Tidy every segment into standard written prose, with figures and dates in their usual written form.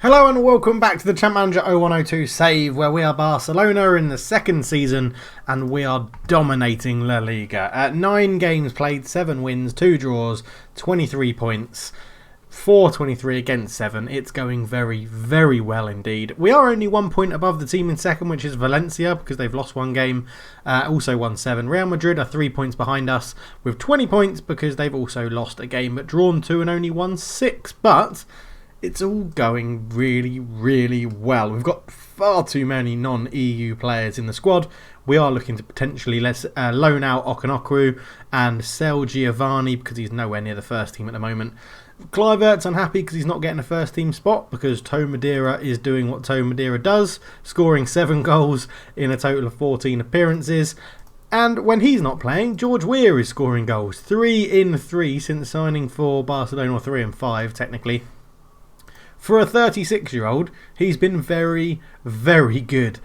Hello and welcome back to the Champ Manager 0102 save, where we are Barcelona in the second season and we are dominating La Liga. At 9 games played, 7 wins, 2 draws, 23 points, 4-23 against 7. It's going very, very well indeed. We are only 1 point above the team in second, which is Valencia, because they've lost 1 game, also won 7. Real Madrid are 3 points behind us with 20 points because they've also lost a game but drawn 2 and only won 6. But it's all going really, really well. We've got far too many non-EU players in the squad. We are looking to potentially loan out Okanokru and sell Giovanni because he's nowhere near the first team at the moment. Kluivert's unhappy because he's not getting a first team spot because Toe Madeira is doing what Toe Madeira does, scoring 7 goals in a total of 14 appearances. And when he's not playing, George Weah is scoring goals. 3 in 3 since signing for Barcelona, or 3 in 5 technically. For a 36-year-old, he's been very, very good.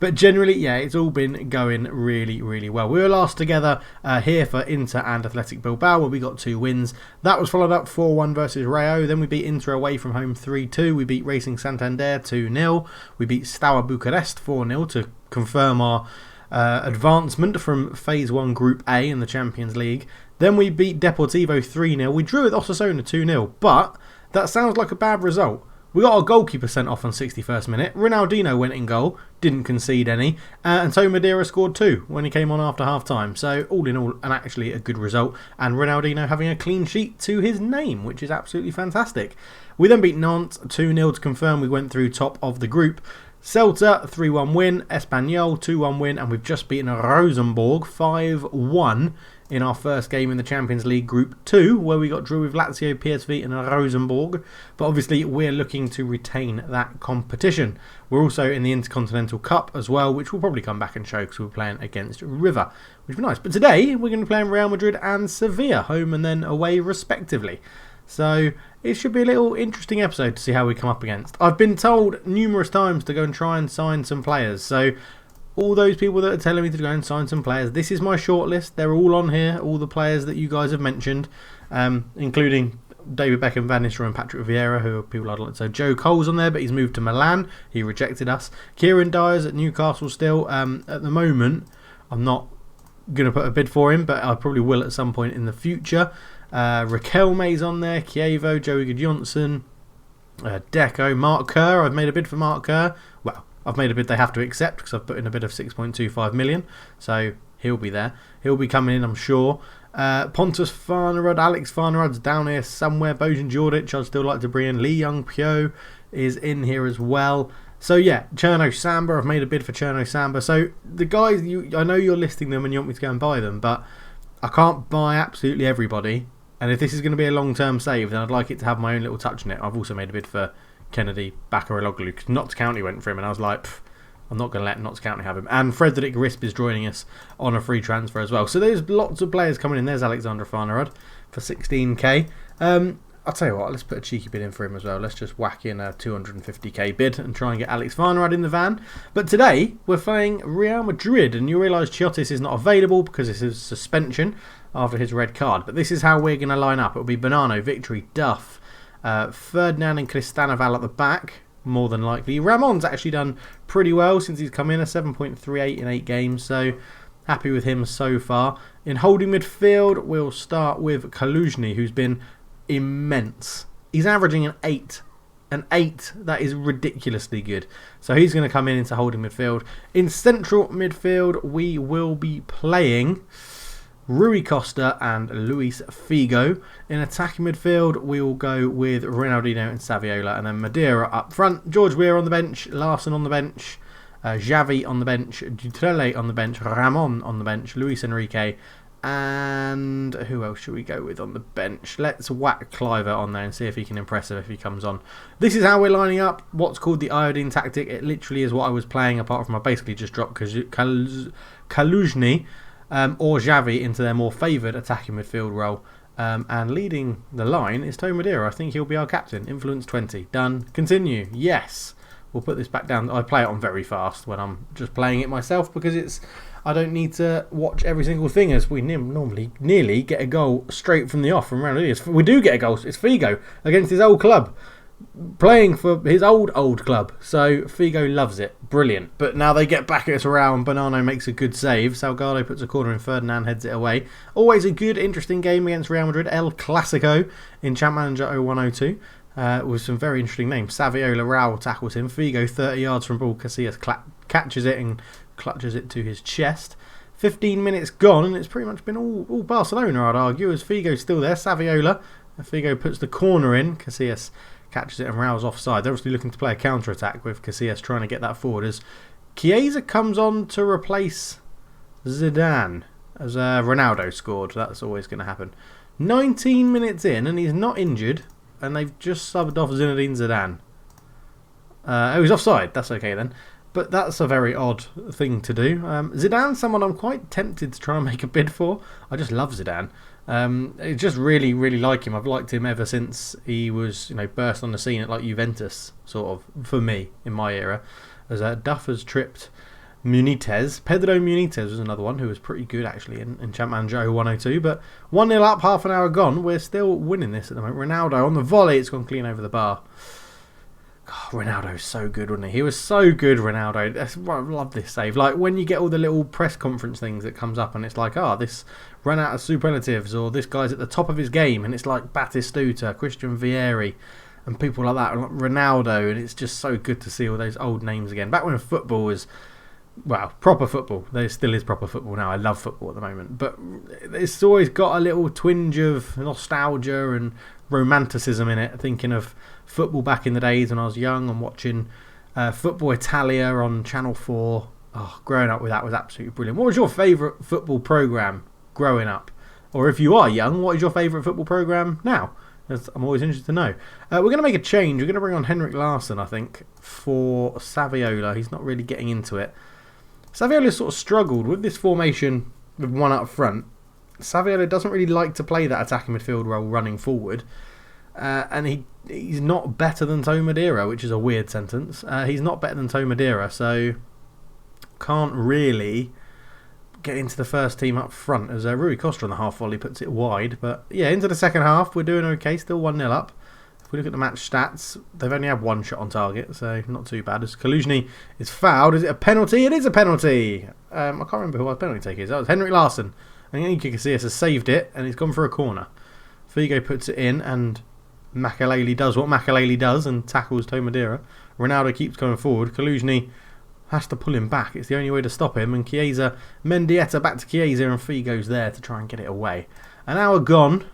But generally, yeah, it's all been going really, really well. We were last together here for Inter and Athletic Bilbao, where we got 2 wins. That was followed up 4-1 versus Rayo. Then we beat Inter away from home 3-2. We beat Racing Santander 2-0. We beat Steaua Bucharest 4-0 to confirm our advancement from Phase 1 Group A in the Champions League. Then we beat Deportivo 3-0. We drew with Osasuna 2-0, but that sounds like a bad result. We got our goalkeeper sent off on 61st minute. Ronaldinho went in goal, didn't concede any, and Toe Madeira scored 2 when he came on after half time. So all in all, and actually a good result, and Ronaldinho having a clean sheet to his name, which is absolutely fantastic. We then beat Nantes 2-0 to confirm we went through top of the group. Celta 3-1 win, Espanyol 2-1 win, and we've just beaten Rosenborg 5-1 in our first game in the Champions League Group 2, where we got drew with Lazio, PSV and Rosenborg. But obviously we're looking to retain that competition. We're also in the Intercontinental Cup as well, which we'll probably come back and show because we're playing against River, which would be nice. But today we're going to be playing Real Madrid and Sevilla, home and then away respectively. So it should be a little interesting episode to see how we come up against. I've been told numerous times to go and try and sign some players. So all those people that are telling me to go and sign some players, this is my shortlist. They're all on here, all the players that you guys have mentioned, including David Beckham, Van Nistelrooy and Patrick Vieira, who are people I'd like to. So Joe Cole's on there, but he's moved to Milan. He rejected us. Kieran Dyer's at Newcastle still. At the moment, I'm not going to put a bid for him, but I probably will at some point in the future. Raquelme's on there, Chievo, Joey Goodjohnson, Deco, Mark Kerr. I've made a bid for Mark Kerr. Well, I've made a bid they have to accept because I've put in a bid of 6.25 million. So he'll be there. He'll be coming in, I'm sure. Pontus Farnerud, Alex Farnerud's down here somewhere. Bojan Djordjic, I'd still like to bring in. Lee Young Pyo is in here as well. So yeah, Cherno Samba, I've made a bid for Cherno Samba. So the guys, I know you're listing them and you want me to go and buy them, but I can't buy absolutely everybody. And if this is going to be a long-term save, then I'd like it to have my own little touch in it. I've also made a bid for Kennedy Bakaraloglu because Notts County went for him and I was like, I'm not going to let Notts County have him. And Frederick Risp is joining us on a free transfer as well. So there's lots of players coming in. There's Alexander Farnerud for 16k. I'll tell you what, let's put a cheeky bid in for him as well. Let's just whack in a 250k bid and try and get Alex Farnerud in the van. But today we're playing Real Madrid, and you realise Chiotis is not available because this is suspension after his red card. But this is how we're going to line up. It'll be Bonano, Victory, Duff, Ferdinand and Cristanoval at the back, more than likely. Ramon's actually done pretty well since he's come in, a 7.38 in 8 games, so happy with him so far. In holding midfield, we'll start with Kaluzhny, who's been immense. He's averaging an 8. An 8, that is ridiculously good. So he's going to come in into holding midfield. In central midfield, we will be playing Rui Costa and Luis Figo. In attacking midfield, we will go with Ronaldinho and Saviola, and then Madeira up front. George Weah on the bench, Larson on the bench, Xavi on the bench, Dutrelle on the bench, Ramon on the bench, Luis Enrique, and who else should we go with on the bench? Let's whack Kluivert on there and see if he can impress him if he comes on. This is how we're lining up what's called the iodine tactic. It literally is what I was playing, apart from I basically just dropped Kaluzhny or Xavi into their more favoured attacking midfield role. And leading the line is Toe Madeira. I think he'll be our captain. Influence 20. Done. Continue. Yes. We'll put this back down. I play it on very fast when I'm just playing it myself because I don't need to watch every single thing, as we normally nearly get a goal straight from the off from Real Madrid. We do get a goal. It's Figo against his old club. playing for his old club. So Figo loves it. Brilliant. But now they get back at us around. Bonano makes a good save. Salgado puts a corner in. Ferdinand heads it away. Always a good, interesting game against Real Madrid. El Clasico in Champ Manager 0102. With some very interesting names. Saviola Raul tackles him. Figo 30 yards from ball. Casillas catches it and clutches it to his chest. 15 minutes gone, and it's pretty much been all Barcelona, I'd argue, as Figo's still there. Saviola. Figo puts the corner in. Casillas catches it and Raul's offside. They're obviously looking to play a counter-attack with Casillas trying to get that forward as Chiesa comes on to replace Zidane as Ronaldo scored. That's always going to happen. 19 minutes in, and he's not injured. And they've just subbed off Zinedine Zidane. He's offside. That's okay then. But that's a very odd thing to do. Zidane's someone I'm quite tempted to try and make a bid for. I just love Zidane. I just really, really like him. I've liked him ever since he was, burst on the scene at like Juventus, sort of, for me, in my era. As Duff has tripped Munites. Pedro Munites was another one who was pretty good actually in Champ Manager 0102. But 1-0 up, half an hour gone. We're still winning this at the moment. Ronaldo on the volley. It's gone clean over the bar. God, Ronaldo's so good, wasn't he? He was so good, Ronaldo. I love this save. Like when you get all the little press conference things that comes up and it's like, this ran out of superlatives, or this guy's at the top of his game, and it's like Batistuta, Christian Vieri, and people like that, and like Ronaldo, and it's just so good to see all those old names again. Back when football was, proper football. There still is proper football now. I love football at the moment. But it's always got a little twinge of nostalgia and romanticism in it. Thinking of football back in the days when I was young and watching Football Italia on Channel 4. Growing up with that was absolutely brilliant. What was your favourite football programme growing up? Or if you are young, what is your favourite football programme now? I'm always interested to know. We're going to make a change. We're going to bring on Henrik Larsson, I think, for Saviola. He's not really getting into it. Saviola sort of struggled with this formation with one up front. Saviola doesn't really like to play that attacking midfield role running forward. And he's not better than Toe Madeira, which is a weird sentence. He's not better than Toe Madeira, so can't really get into the first team up front as Rui Costa on the half volley puts it wide. But yeah, into the second half, we're doing okay, still 1-0 up. If we look at the match stats, they've only had one shot on target, so not too bad. As Kaluzhny is fouled, is it a penalty? It is a penalty! I can't remember who our penalty taker is. That was Henrik Larsson. And Iker Casillas has saved it, and he's gone for a corner. Figo puts it in, and Makaleli does what Makaleli does and tackles Toe Madeira. Ronaldo keeps going forward. Kaluzhny has to pull him back. It's the only way to stop him. And Chiesa, Mendieta back to Chiesa, and Figo's there to try and get it away. An hour gone,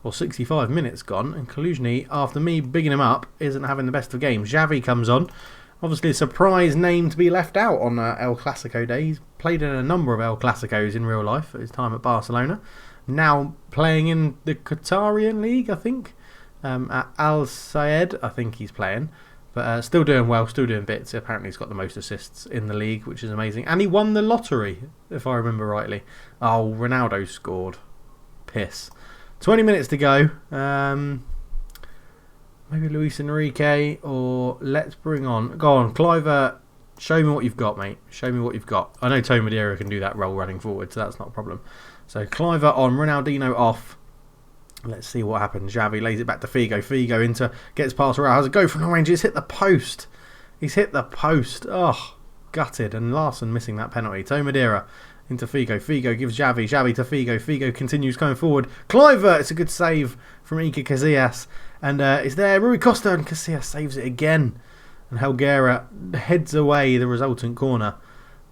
or 65 minutes gone, and Kaluzhny, after me bigging him up, isn't having the best of games. Xavi comes on. Obviously a surprise name to be left out on El Clasico day. He's played in a number of El Clasicos in real life at his time at Barcelona. Now playing in the Qatarian League, I think. At Al Sayed, I think he's playing. But still doing well, still doing bits. Apparently he's got the most assists in the league, which is amazing. And he won the lottery, if I remember rightly. Oh, Ronaldo scored. Piss. 20 minutes to go. Maybe Luis Enrique, or let's bring on... Go on, Cliver, show me what you've got, mate. Show me what you've got. I know Toe Madeira can do that role running forward, so that's not a problem. So Cliver on, Ronaldinho off. Let's see what happens. Xavi lays it back to Figo. Figo into, gets past Raul. Has a go from long range. It's hit the post. He's hit the post. Oh, gutted. And Larsson missing that penalty. Toe Madeira into Figo. Figo gives Xavi. Xavi to Figo. Figo continues going forward. Cliver. It's a good save from Iker Casillas. And it's there. Rui Costa, and Casillas saves it again. And Helguera heads away the resultant corner.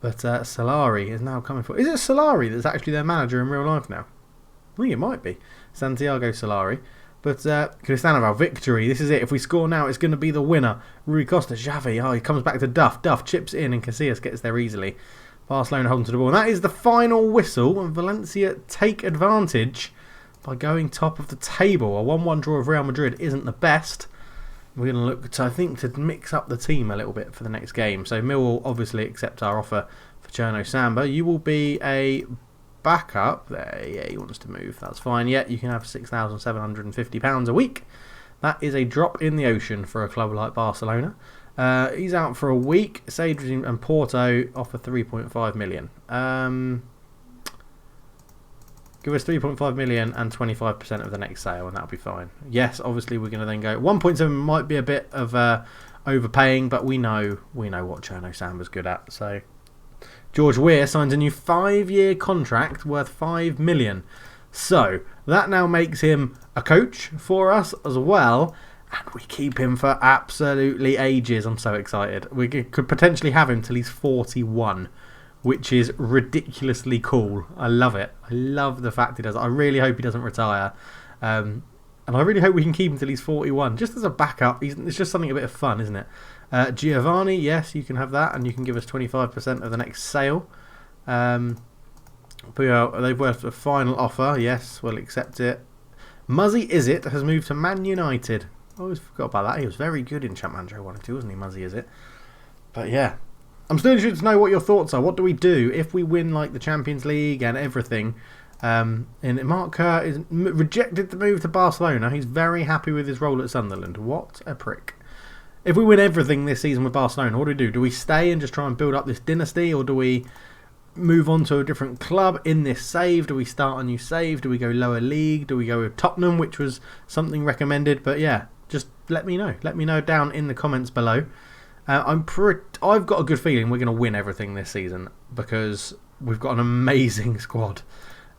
But Solari is now coming for... Is it Solari that's actually their manager in real life now? I think it might be. Santiago Solari. But Cristiano, victory. This is it. If we score now, it's going to be the winner. Rui Costa, Xavi. Oh, he comes back to Duff. Duff chips in and Casillas gets there easily. Barcelona holding to the ball. And that is the final whistle. And Valencia take advantage by going top of the table. A 1-1 draw of Real Madrid isn't the best. We're going to look to, I think, to mix up the team a little bit for the next game. So Millwall obviously accept our offer for Cherno Samba. You will be a backup. There, yeah, he wants to move. That's fine. Yeah, you can have £6,750 a week. That is a drop in the ocean for a club like Barcelona. He's out for a week. Sage and Porto offer 3.5 million. Give us 3.5 million and 25% of the next sale, and that'll be fine. Yes, obviously we're going to then go 1.7 might be a bit of overpaying, but we know what Cherno Samba's good at. So George Weir signs a new 5-year contract worth 5 million. So that now makes him a coach for us as well, and we keep him for absolutely ages. I'm so excited. We could potentially have him till he's 41. Which is ridiculously cool. I love it. I love the fact he does. I really hope he doesn't retire. And I really hope we can keep him till he's 41. Just as a backup. It's just something a bit of fun, isn't it? Giovanni, yes, you can have that. And you can give us 25% of the next sale. They've worth a final offer. Yes, we'll accept it. Muzzy Izzet has moved to Man United. I always forgot about that. He was very good in Champ Manager 1 and 2, wasn't he, Muzzy Izzet? But yeah. I'm still interested to know what your thoughts are. What do we do if we win like the Champions League and everything? And Mark Kerr is rejected the move to Barcelona. He's very happy with his role at Sunderland. What a prick. If we win everything this season with Barcelona, what do? Do we stay and just try and build up this dynasty? Or do we move on to a different club in this save? Do we start a new save? Do we go lower league? Do we go with Tottenham, which was something recommended? But yeah, just let me know. Let me know down in the comments below. I've got a good feeling we're going to win everything this season because we've got an amazing squad.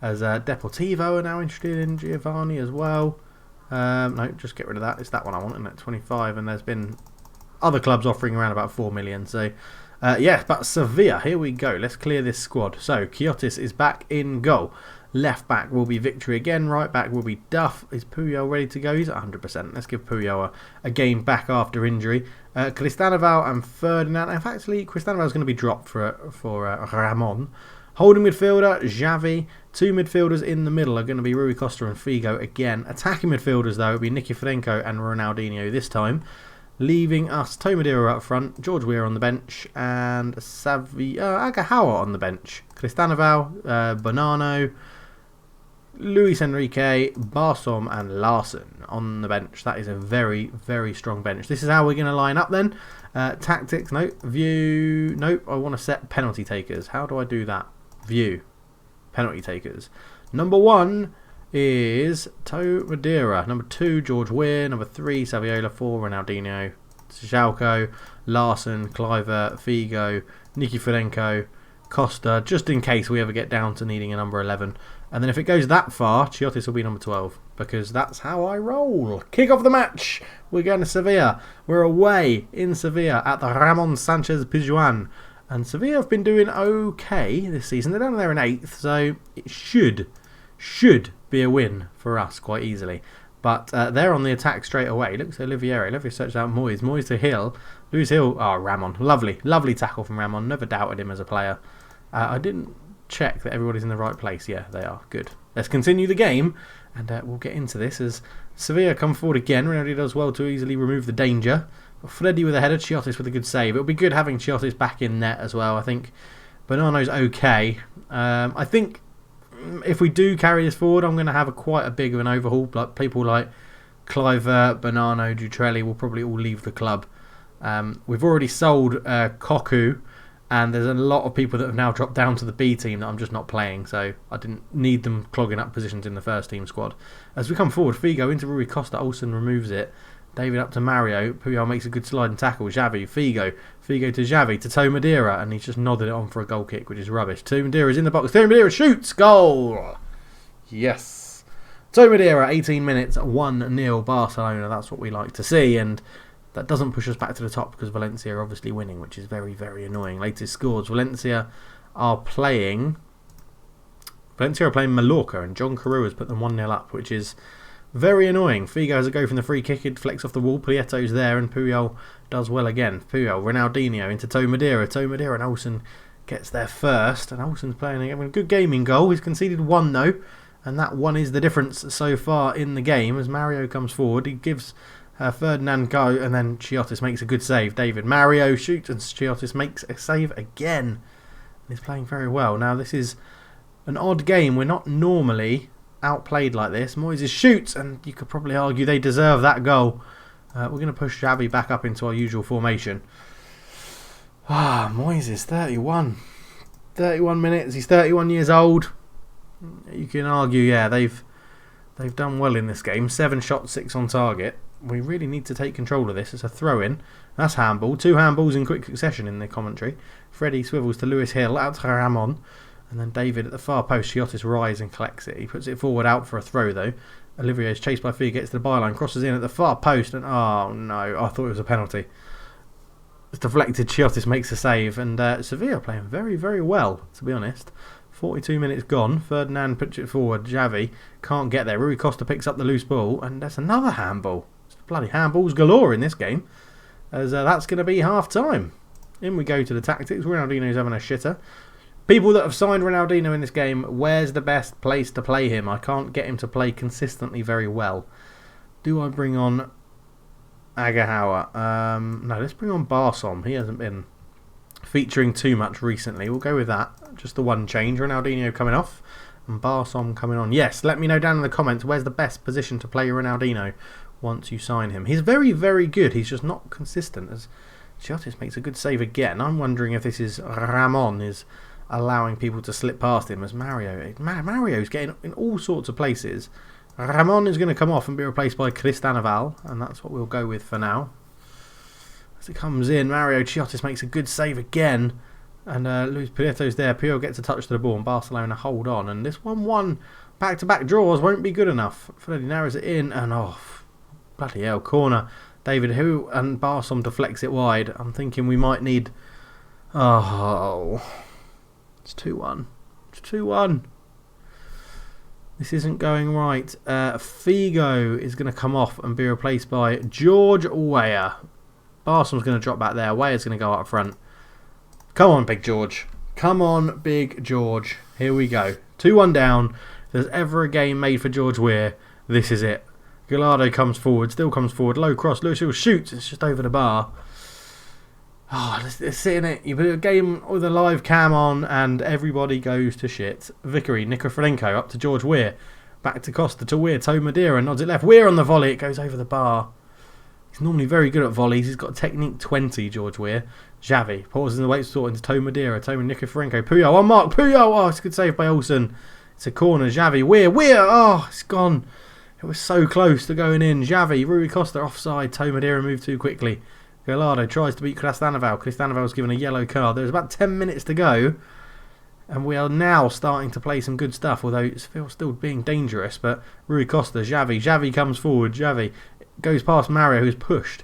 As Deportivo are now interested in Giovanni as well. No, just get rid of that. It's that one I want, isn't it? 25, and there's been other clubs offering around about 4 million. So, yeah, but Sevilla, here we go. Let's clear this squad. So, Quixote is back in goal. Left back will be Victory again. Right back will be Duff. Is Puyol ready to go? He's at 100%. Let's give Puyol a game back after injury. Cristanoval and Ferdinand. In fact, actually, Cristanoval is going to be dropped for Ramon. Holding midfielder, Xavi. 2 midfielders in the middle are going to be Rui Costa and Figo again. Attacking midfielders, though, will be Nikiforenko and Ronaldinho this time. Leaving us Tomadera up front, George Weir on the bench, and Agahawa on the bench. Cristanoval, Bonano, Luis Enrique, Barsom and Larson on the bench. That is a very, very strong bench. This is how we're going to line up then. Tactics, nope. View, nope. I want to set penalty takers. How do I do that? View, penalty takers. Number 1 is Tomadera. Number 2, George Weir. Number 3, Saviola. 4, Ronaldinho. Jalko, Larson, Cliver, Figo, Nikiforenko, Costa, just in case we ever get down to needing a number 11. And then if it goes that far, Chiotis will be number 12, because that's how I roll. Kick off the match. We're going to Sevilla. We're away in Sevilla at the Ramon Sanchez Pizjuan. And Sevilla have been doing okay this season. They're down there in 8th, so it should be a win for us quite easily. But they're on the attack straight away. Looks at Olivieri. Olivieri searched out Moyes. Moyes to Hill. Lewis Hill. Oh, Ramon. Lovely tackle from Ramon. Never doubted him as a player. I didn't check that everybody's in the right place. Yeah, they are. Good. Let's continue the game. And we'll get into this as Sevilla come forward again. Ronaldo does well to easily remove the danger. Freddy with a header. Chiotis with a good save. It'll be good having Chiotis back in net as well. I think Bonano's okay. I think if we do carry this forward, I'm going to have quite a big of an overhaul. Like people like Cliver, Bonano, Dutrelli will probably all leave the club. We've already sold Koku, and there's a lot of people that have now dropped down to the B team that I'm just not playing, so I didn't need them clogging up positions in the first team squad. As we come forward, Figo into Rui Costa, Olsen removes it. David up to Mario. Puyol makes a good sliding tackle. Xavi, Figo to Xavi, to Tomadera, and he's just nodded it on for a goal kick, which is rubbish. Tomadera's in the box. Tomadera shoots! Goal! Yes. Tomadera, 18 minutes, 1-0 Barcelona. That's what we like to see, and that doesn't push us back to the top because Valencia are obviously winning, which is very, very annoying. Latest scores. Valencia are playing Mallorca, and John Carew has put them 1-0 up, which is very annoying. Figo has a go from the free kick. It flicks off the wall. Prieto's there, and Puyol does well again. Puyol, Ronaldinho into Tomadera. Tomadera and Olsen gets there first, and Olsen's playing a good gaming goal. He's conceded 1 though, and that 1 is the difference so far in the game. As Mario comes forward, he gives Ferdinand go, and then Chiotis makes a good save. David Mario shoots, and Chiotis makes a save again. He's playing very well. Now this is an odd game. We're not normally outplayed like this. Moyes shoots, and you could probably argue they deserve that goal. We're going to push Xavi back up into our usual formation. Moyes is 31 minutes. He's 31 years old. You can argue, yeah, they've done well in this game. 7 shots, 6 on target. We really need to take control of this. It's a throw-in. That's handball. 2 handballs in quick succession in the commentary. Freddie swivels to Lewis Hill, out to Ramon. And then David at the far post. Chiotis rises and collects it. He puts it forward, out for a throw though. Olivier is chased by Fee, gets to the byline, crosses in at the far post. And oh no, I thought it was a penalty. It's deflected. Chiotis makes a save. And Sevilla playing very, very well, to be honest. 42 minutes gone. Ferdinand puts it forward. Xavi can't get there. Rui Costa picks up the loose ball. And that's another handball. It's bloody handballs galore in this game. As that's going to be half time. In we go to the tactics. Ronaldinho's having a shitter. People that have signed Ronaldinho in this game, where's the best place to play him? I can't get him to play consistently very well. Do I bring on Agahawa? No, let's bring on Barsom. He hasn't been featuring too much recently. We'll go with that. Just the one change. Ronaldinho coming off and Barsom coming on. Yes, let me know down in the comments where's the best position to play Ronaldinho once you sign him. He's very, very good. He's just not consistent. As Chiotis makes a good save again. I'm wondering if this is Ramon is allowing people to slip past him as Mario's getting in all sorts of places. Ramon is going to come off and be replaced by Cristanoval, and that's what we'll go with for now. As it comes in, Mario Chiotis makes a good save again, and Luis Prieto's there. Puyol gets a touch to the ball and Barcelona hold on, and this 1-1 back-to-back draws won't be good enough. Freddy narrows it in and off. Bloody hell, corner. David who and Barsom deflects it wide. I'm thinking we might need... Oh... It's 2-1. It's 2-1. This isn't going right. Figo is going to come off and be replaced by George Weah. Barsom's going to drop back there. Weah's going to go up front. Come on, Big George. Come on, Big George. Here we go. 2-1 down. If there's ever a game made for George Weah, this is it. Gallardo comes forward. Still comes forward. Low cross. Lewis Hill shoots. It's just over the bar. Oh, let's sit in it. You put a game with a live cam on and everybody goes to shit. Vickery, Nikofrenko up to George Weah. Back to Costa to Weah. Toe Madeira nods it left. Weah on the volley. It goes over the bar. He's normally very good at volleys. He's got technique 20, George Weah. Xavi pauses in the weight sort into Toe Madeira. Toe Nikofrenko. Puyol on mark. Puyol. Oh, it's a good save by Olsen. It's a corner. Xavi. Weah. Oh, it's gone. It was so close to going in. Xavi. Rui Costa offside. Toe Madeira moved too quickly. Gallardo tries to beat Cristanoval. Cristanoval's given a yellow card. There's about 10 minutes to go. And we are now starting to play some good stuff. Although it feels still being dangerous. But Rui Costa, Xavi. Xavi comes forward. Xavi goes past Mario who's pushed.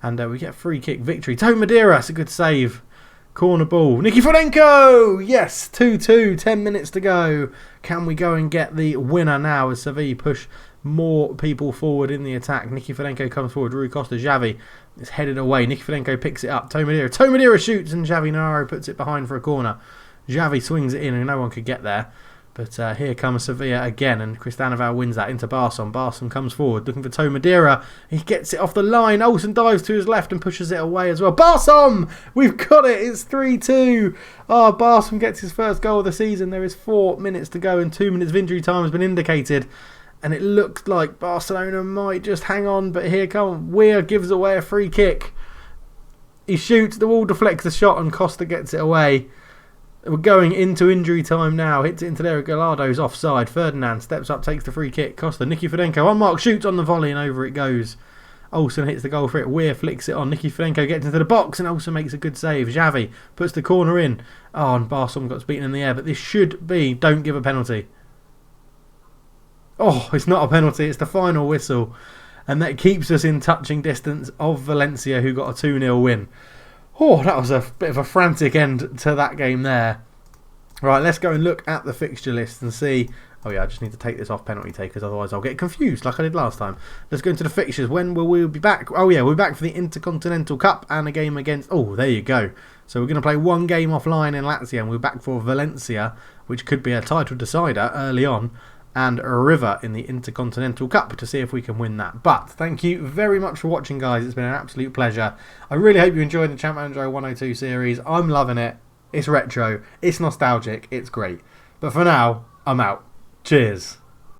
And we get a free kick victory. Toe Madeira. That's a good save. Corner ball. Nikiforenko! Yes, 2-2. 10 minutes to go. Can we go and get the winner now as Sevilla push more people forward in the attack? Nikiforenko comes forward. Rui Costa, Xavi. It's headed away. Nikiforenko picks it up. Toe Madeira shoots and Xavi Navarro puts it behind for a corner. Xavi swings it in and no one could get there. But here comes Sevilla again and Cristanoval wins that into Barsom. Barsom comes forward looking for Toe Madeira. He gets it off the line. Olsen dives to his left and pushes it away as well. Barsom! We've got it. It's 3-2. Oh, Barsom gets his first goal of the season. There is 4 minutes to go and 2 minutes of injury time has been indicated. And it looks like Barcelona might just hang on. But here comes Weah gives away a free kick. He shoots. The wall deflects the shot and Costa gets it away. We're going into injury time now. Hits it into there. Gallardo's offside. Ferdinand steps up, takes the free kick. Costa, Nikiforenko, unmarked, shoots on the volley and over it goes. Olsen hits the goal for it. Weah flicks it on. Nikiforenko gets into the box and Olsen makes a good save. Xavi puts the corner in. Oh, and Barsom got beaten in the air. But this should be, don't give a penalty. Oh, it's not a penalty. It's the final whistle. And that keeps us in touching distance of Valencia, who got a 2-0 win. Oh, that was a bit of a frantic end to that game there. Right, let's go and look at the fixture list and see. Oh yeah, I just need to take this off penalty takers, otherwise I'll get confused like I did last time. Let's go into the fixtures. When will we be back? Oh yeah, we're back for the Intercontinental Cup and a game against... Oh, there you go. So we're going to play one game offline in Lazio and we're back for Valencia, which could be a title decider early on, and a River in the Intercontinental Cup to see if we can win that. But thank you very much for watching, guys. It's been an absolute pleasure. I really hope you enjoyed the Champ Manager 102 series. I'm loving it. It's retro. It's nostalgic. It's great. But for now, I'm out. Cheers.